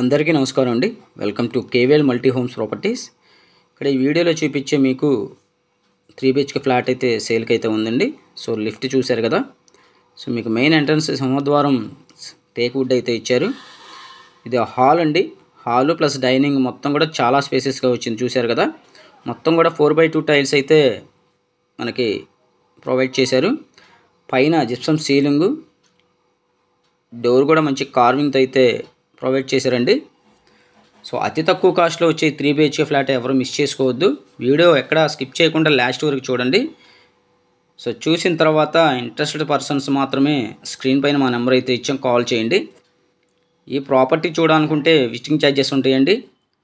అందరికీ నమస్కారం అండి. Welcome to KVL multi homes properties. ఇక్కడ ఈ వీడియోలో చూపించే మీకు 3 BHK ఫ్లాట్ అయితే సేల్కి అయితే ఉందండి. సో లిఫ్ట్ చూశారు కదా. సో మీకు మెయిన్ ఎంట్రన్స్ సింహద్వారం టేక్ వుడ్ అయితే ఇచ్చారు. ఇది హాల్ అండి. హాలు ప్లస్ డైనింగ్ మొత్తం కూడా చాలా స్పేసెస్గా వచ్చింది చూశారు కదా. మొత్తం కూడా 4x2 టైల్స్ అయితే మనకి ప్రొవైడ్ చేశారు. పైన జిప్సమ్ సీలింగు, డోర్ కూడా మంచి కార్వింగ్తో అయితే ప్రొవైడ్ చేశారండి. సో అతి తక్కువ కాస్ట్లో వచ్చే 3 BHK ఫ్లాట్ ఎవరు మిస్ చేసుకోవద్దు. వీడియో ఎక్కడ స్కిప్ చేయకుండా లాస్ట్ వరకు చూడండి. సో చూసిన తర్వాత ఇంట్రెస్టెడ్ పర్సన్స్ మాత్రమే స్క్రీన్ పైన మా నెంబర్ అయితే ఇచ్చాం, కాల్ చేయండి. ఈ ప్రాపర్టీ చూడాలనుకుంటే విజిటింగ్ ఛార్జెస్ ఉంటాయండి.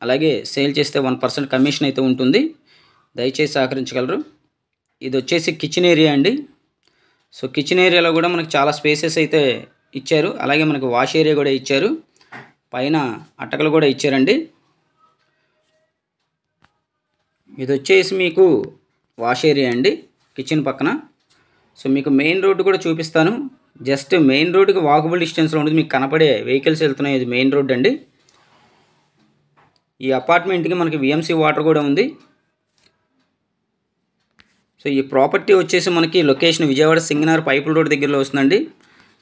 అలాగే సేల్ చేస్తే 1% కమిషన్ అయితే ఉంటుంది. దయచేసి సహకరించగలరు. ఇది వచ్చేసి కిచెన్ ఏరియా అండి. సో కిచెన్ ఏరియాలో కూడా మనకు చాలా స్పేసెస్ అయితే ఇచ్చారు. అలాగే మనకు వాష్ ఏరియా కూడా ఇచ్చారు. పైన అట్టకలు కూడా ఇచ్చారండి. ఇది వచ్చేసి మీకు వాష్ ఏరియా అండి కిచెన్ పక్కన. సో మీకు మెయిన్ రోడ్డు కూడా చూపిస్తాను. జస్ట్ మెయిన్ రోడ్డుకి వాకబుల్ డిస్టెన్స్లో ఉంటుంది. మీకు కనపడే వెహికల్స్ వెళ్తున్నాయి. ఇది మెయిన్ రోడ్ అండి. ఈ అపార్ట్మెంట్కి మనకి VMC వాటర్ కూడా ఉంది. సో ఈ ప్రాపర్టీ వచ్చేసి మనకి లొకేషన్ విజయవాడ సింగనగర్ పైపుల్ రోడ్ దగ్గరలో వస్తుందండి.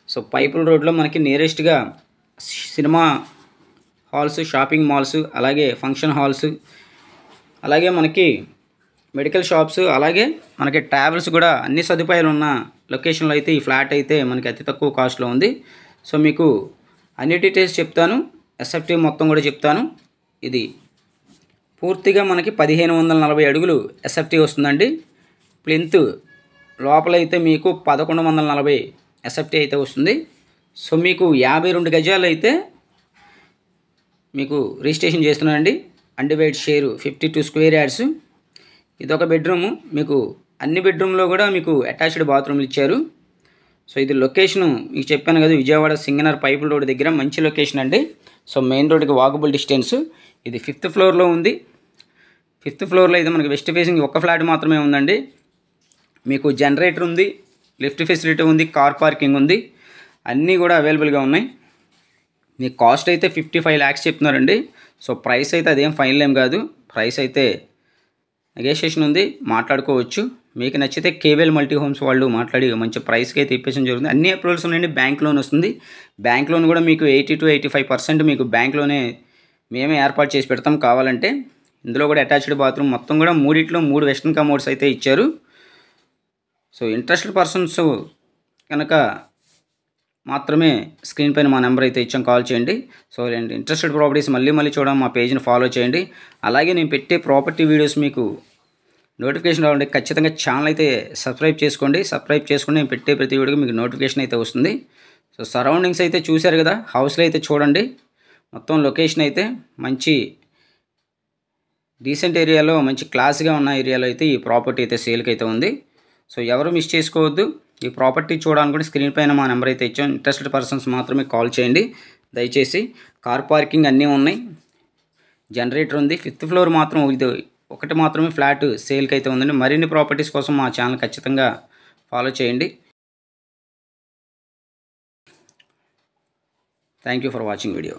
సో పైపుల్ రోడ్లో మనకి నియరెస్ట్గా సినిమా హాల్స్, షాపింగ్ మాల్స్, అలాగే ఫంక్షన్ హాల్స్, అలాగే మనకి మెడికల్ షాప్స్, అలాగే మనకి ట్రావెల్స్ కూడా అన్ని సదుపాయాలు ఉన్న లొకేషన్లో అయితే ఈ ఫ్లాట్ అయితే మనకి అతి తక్కువ కాస్ట్లో ఉంది. సో మీకు అన్ని డీటెయిల్స్ చెప్తాను. SFT మొత్తం కూడా చెప్తాను. ఇది పూర్తిగా మనకి 1540 అడుగులు SFT వస్తుందండి. ప్లింత్ లోపలైతే మీకు 1140 SFT అయితే వస్తుంది. సో మీకు 52 గజాలు అయితే మీకు రిజిస్ట్రేషన్ చేస్తున్నానండి. Undivided share 52 square yards. ఇదొక బెడ్రూము. మీకు అన్ని బెడ్రూమ్లో కూడా మీకు అటాచ్డ్ బాత్రూమ్లు ఇచ్చారు. సో ఇది లొకేషను మీకు చెప్పాను కదా, విజయవాడ సింగనగర్ పైపుల్ రోడ్ దగ్గర మంచి లొకేషన్ అండి. సో మెయిన్ రోడ్కి వాకబుల్ డిస్టెన్స్. ఇది 5th ఫ్లోర్లో ఉంది. 5th ఫ్లోర్లో అయితే మనకి వెస్ట్ ఫేసింగ్ ఒక ఫ్లాట్ మాత్రమే ఉందండి. మీకు జనరేటర్ ఉంది, లిఫ్ట్ ఫెసిలిటీ ఉంది, కార్ పార్కింగ్ ఉంది, అన్నీ కూడా అవైలబుల్గా ఉన్నాయి. మీ కాస్ట్ అయితే 55 lakhs చెప్తున్నారండి. సో ప్రైస్ అయితే అదేం ఫైనల్ ఏం కాదు. ప్రైస్ అయితే నెగోషియేషన్ ఉంది, మాట్లాడుకోవచ్చు. మీకు నచ్చితే కేవీఎల్ మల్టీ హోమ్స్ వాళ్ళు మాట్లాడి మంచి ప్రైస్కి అయితే ఇప్పించడం జరుగుతుంది. అన్ని అప్రూవల్స్ ఉన్నాయండి. బ్యాంక్ లోన్ వస్తుంది. బ్యాంక్ లోన్ కూడా మీకు 80 to 85% మీకు బ్యాంక్లోనే మేమే ఏర్పాటు చేసి పెడతాం కావాలంటే. ఇందులో కూడా అటాచ్డ్ బాత్రూమ్ మొత్తం కూడా 3 వెస్టర్న్ కమోడ్స్ అయితే ఇచ్చారు. సో ఇంట్రెస్టెడ్ పర్సన్స్ కనుక మాత్రమే స్క్రీన్ పైన మా నెంబర్ అయితే ఇచ్చాం, కాల్ చేయండి. సో ఇంట్రెస్టెడ్ ప్రాపర్టీస్ మళ్ళీ చూడడం మా పేజ్ని ఫాలో చేయండి. అలాగే నేను పెట్టే ప్రాపర్టీ వీడియోస్ మీకు నోటిఫికేషన్ రావాలంటే ఖచ్చితంగా ఛానల్ అయితే సబ్స్క్రైబ్ చేసుకోండి. నేను పెట్టే ప్రతి వీడియోకి మీకు నోటిఫికేషన్ అయితే వస్తుంది. సో సరౌండింగ్స్ అయితే చూశారు కదా, హౌస్లో అయితే చూడండి. మొత్తం లొకేషన్ అయితే మంచి డీసెంట్ ఏరియాలో, మంచి క్లాస్గా ఉన్న ఏరియాలో అయితే ఈ ప్రాపర్టీ అయితే సేల్కి అయితే ఉంది. సో ఎవరు మిస్ చేసుకోవద్దు. ఈ ప్రాపర్టీ చూడాలనుకుంటే స్క్రీన్ పైన మా నెంబర్ అయితే ఇచ్చాం. ఇంట్రెస్టెడ్ పర్సన్స్ మాత్రమే కాల్ చేయండి దయచేసి. కార్ పార్కింగ్ అన్నీ ఉన్నాయి, జనరేటర్ ఉంది. 5th ఫ్లోర్ మాత్రం ఇది ఒకటి మాత్రమే ఫ్లాట్ సేల్కి అయితే ఉందండి. మరిన్ని ప్రాపర్టీస్ కోసం మా ఛానల్ ఖచ్చితంగా ఫాలో చేయండి. Thank you for watching video.